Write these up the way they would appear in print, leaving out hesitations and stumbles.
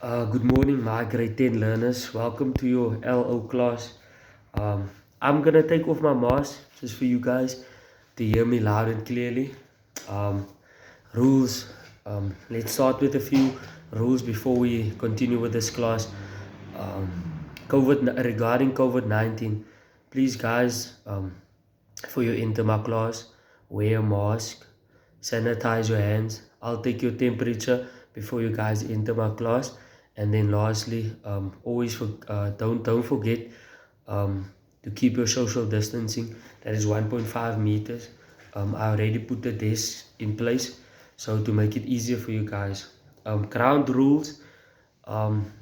Good morning, my grade 10 learners. Welcome to your LO class. I'm gonna take off my mask just for you guys to hear me loud and clearly. Um, Rules. Let's start with a few rules before we continue with this class. Um, regarding COVID-19, please, guys, for your enter my class, wear a mask, sanitize your hands. I'll take your temperature before you guys enter my class. And then lastly, don't forget to keep your social distancing. That is 1.5 meters. I already put the desk in place so to make it easier for you guys. Ground rules. Um,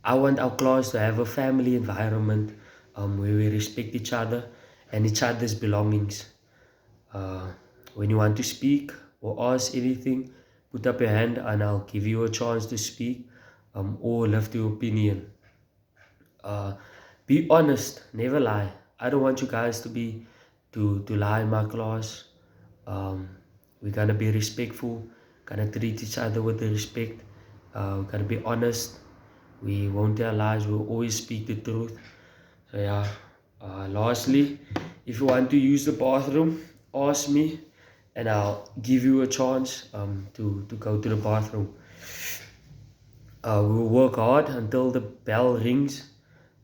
I want our class to have a family environment where we respect each other and each other's belongings. Uh, when you want to speak or ask anything, put up your hand and I'll give you a chance to speak or lift your opinion. Uh, be honest, never lie. I don't want you guys to lie in my class. We're gonna be respectful, gonna treat each other with the respect. We're gonna be honest. We won't tell lies. We'll always speak the truth. So yeah. Lastly, if you want to use the bathroom, ask me, and I'll give you a chance to go to the bathroom. We'll work hard until the bell rings.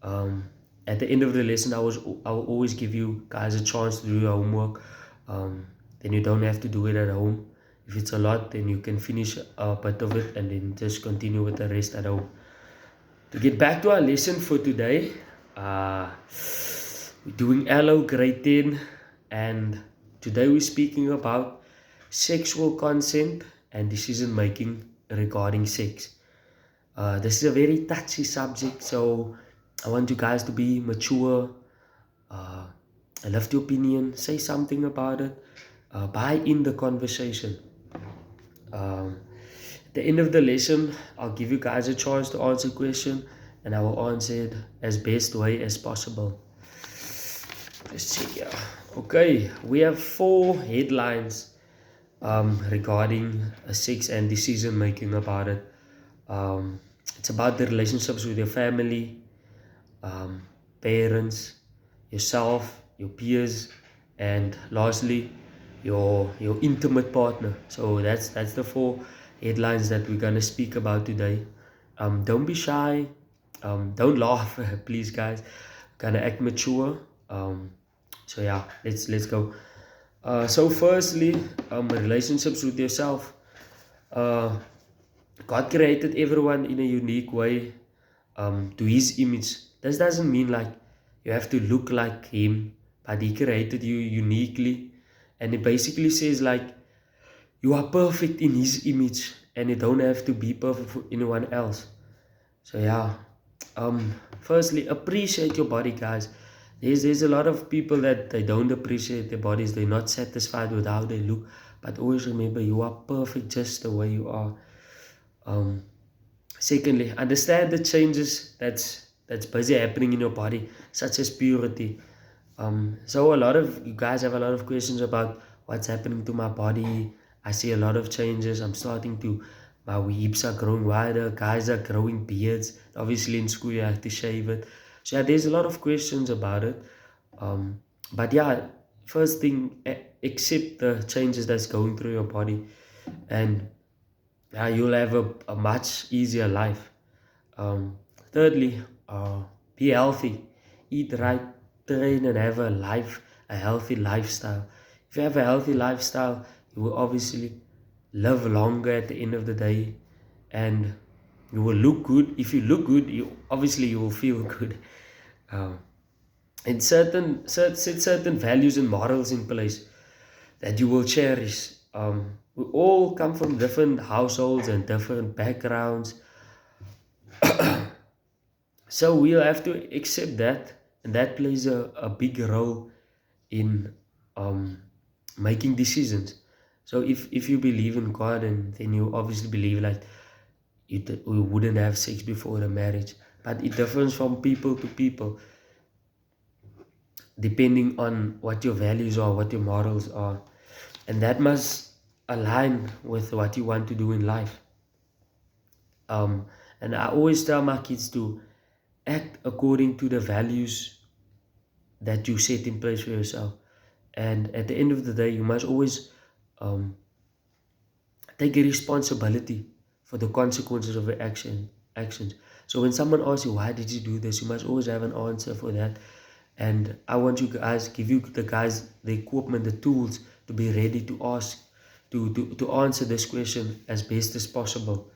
Um, at the end of the lesson, I will always give you guys a chance to do your homework. Then you don't have to do it at home. If it's a lot, then you can finish a bit of it and then just continue with the rest at home. To get back to our lesson for today, we're doing LO grade 10, and today we're speaking about sexual consent and decision making regarding sex. This is a very touchy subject, so I want you guys to be mature, uh, lift your opinion, say something about it, buy in the conversation. At the end of the lesson, I'll give you guys a chance to answer a question, and I will answer it as best way as possible. Let's see here. Okay, we have 4 headlines regarding sex and decision making about it. It's about the relationships with your family, um, parents, yourself, your peers, and lastly, your intimate partner. So that's the 4 headlines that we're gonna speak about today. Don't be shy. Don't laugh, please, guys. Gonna act mature. So yeah, let's go. So firstly, relationships with yourself. Uh, God created everyone in a unique way, to His image. This doesn't mean like you have to look like Him, but He created you uniquely, and it basically says like you are perfect in His image, and you don't have to be perfect for anyone else. So yeah, firstly, appreciate your body, guys. There's a lot of people that they don't appreciate their bodies. They're not satisfied with how they look. But always remember, you are perfect just the way you are. Um, Secondly, understand the changes that's busy happening in your body, such as puberty. So a lot of you guys have a lot of questions about what's happening to my body. I see a lot of changes. My hips are growing wider. Guys are growing beards. Obviously, in school you have to shave it. So yeah, there's a lot of questions about it. But yeah, first thing, accept the changes that's going through your body, and you'll have a much easier life. Um, Thirdly, be healthy, eat right, train, and have a healthy lifestyle. If you have a healthy lifestyle, you will obviously live longer at the end of the day, and you will look good. If you look good, you will feel good. Um, and set certain values and morals in place that you will cherish. We all come from different households and different backgrounds, so we'll have to accept that, and that plays a big role in making decisions. So if you believe in God, and then you obviously believe like we wouldn't have sex before the marriage, but it differs from people to people, depending on what your values are, what your morals are, and that must align with what you want to do in life. And I always tell my kids to act according to the values that you set in place for yourself. And at the end of the day, you must always um, take a responsibility for the consequences of your actions. So when someone asks you, why did you do this? You must always have an answer for that. And I want you guys, give you the guys the equipment, the tools to be ready to ask, to answer this question as best as possible.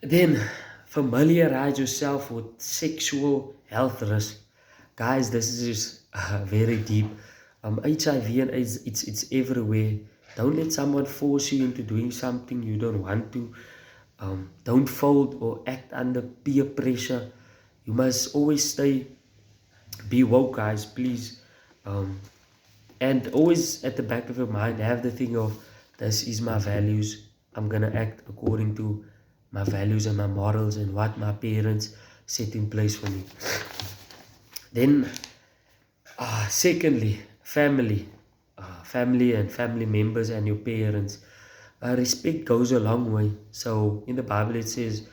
Then familiarize yourself with sexual health risk. Guys, this is very deep. HIV and AIDS, it's everywhere. Don't let someone force you into doing something you don't want to. Don't fold or act under peer pressure. You must always be woke, guys, please. And always at the back of your mind, have the thing of, this is my values. I'm gonna act according to my values and my morals and what my parents set in place for me. Then, secondly, family and family members and your parents. Respect goes a long way. So in the Bible it says,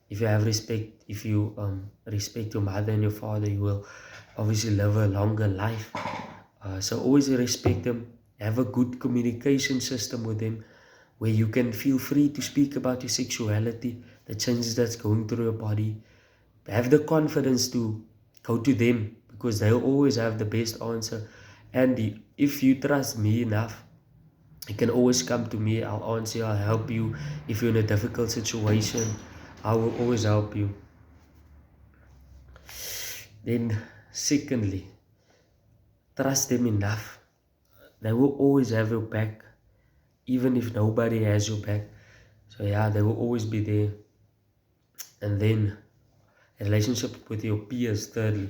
if you have respect, if you respect your mother and your father, you will obviously live a longer life. So always respect them. Have a good communication system with them, where you can feel free to speak about your sexuality, the changes that's going through your body. Have the confidence to go to them, because they'll always have the best answer. And if you trust me enough, you can always come to me. I'll answer you, I'll help you. If you're in a difficult situation, I will always help you. Then secondly, trust them enough. They will always have your back, even if nobody has your back. So yeah, they will always be there. And then a relationship with your peers. Thirdly,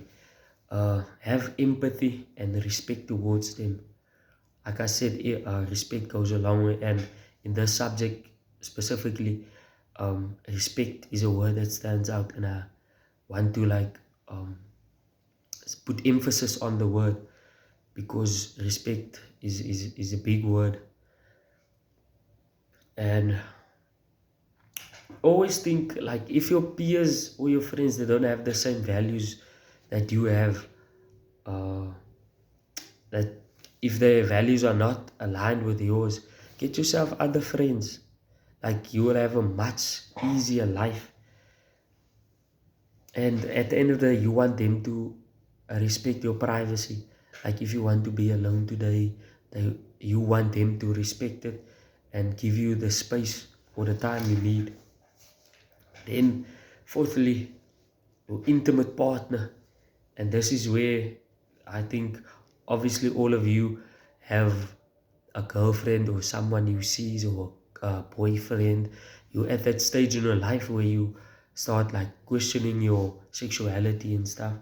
have empathy and respect towards them. Like I said, respect goes a long way, and in this subject specifically, respect is a word that stands out, and I want to put emphasis on the word, because respect is a big word. And always think, like, if your peers or your friends, they don't have the same values that you have, that if their values are not aligned with yours, get yourself other friends. Like, you will have a much easier life. And at the end of the day, you want them to respect your privacy. Like, if you want to be alone today, you want them to respect it and give you the space or the time you need. Then fourthly, your intimate partner. And this is where I think obviously all of you have a girlfriend or someone you see, or a boyfriend. You're at that stage in your life where you start like questioning your sexuality and stuff.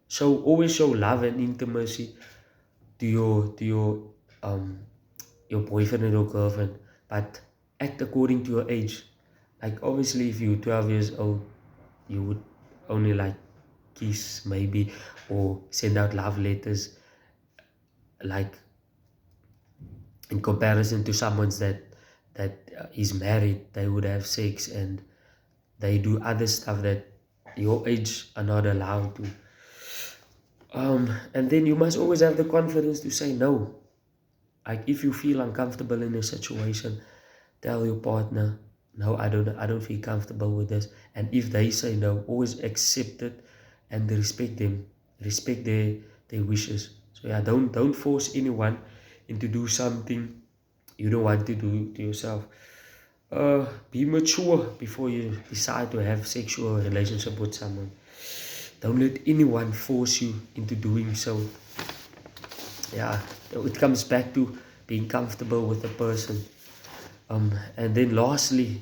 So always show love and intimacy to your boyfriend or your girlfriend, but act according to your age. Like, obviously if you're 12 years old, you would only like kiss maybe, or send out love letters, like, in comparison to someone that is married. They would have sex and they do other stuff that your age are not allowed to. And then you must always have the confidence to say no. Like, if you feel uncomfortable in a situation, tell your partner, no, I don't feel comfortable with this. And if they say no, always accept it and respect them, respect their wishes. So yeah, don't force anyone into do something you don't want to do to yourself. Be mature before you decide to have sexual relationship with someone. Don't let anyone force you into doing so. Yeah, it comes back to being comfortable with the person. And then lastly,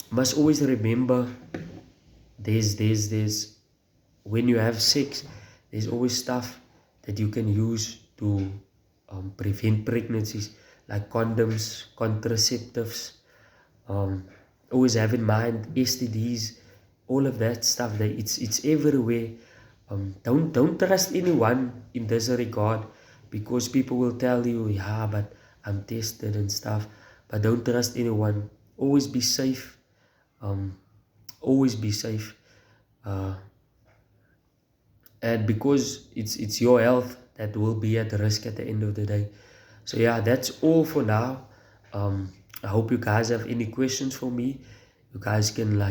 must always remember, there's when you have sex, there's always stuff that you can use to prevent pregnancies, like condoms, contraceptives. Always have in mind STDs, all of that stuff. That it's everywhere. Don't trust anyone in this regard, because people will tell you, yeah, but I'm tested and stuff. but don't trust anyone. Always be safe. Always be safe. And because it's your health that will be at risk at the end of the day. So yeah, that's all for now. I hope you guys have any questions for me. You guys can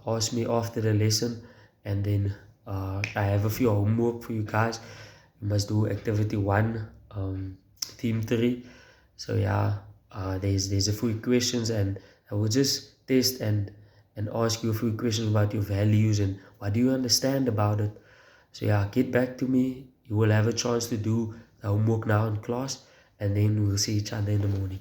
ask me after the lesson, and then I have a few homework for you guys. You must do activity 1, theme 3. So yeah, there's a few questions, and I will just test and ask you a few questions about your values and what do you understand about it. So yeah, get back to me. You will have a chance to do the homework now in class, and then we'll see each other in the morning.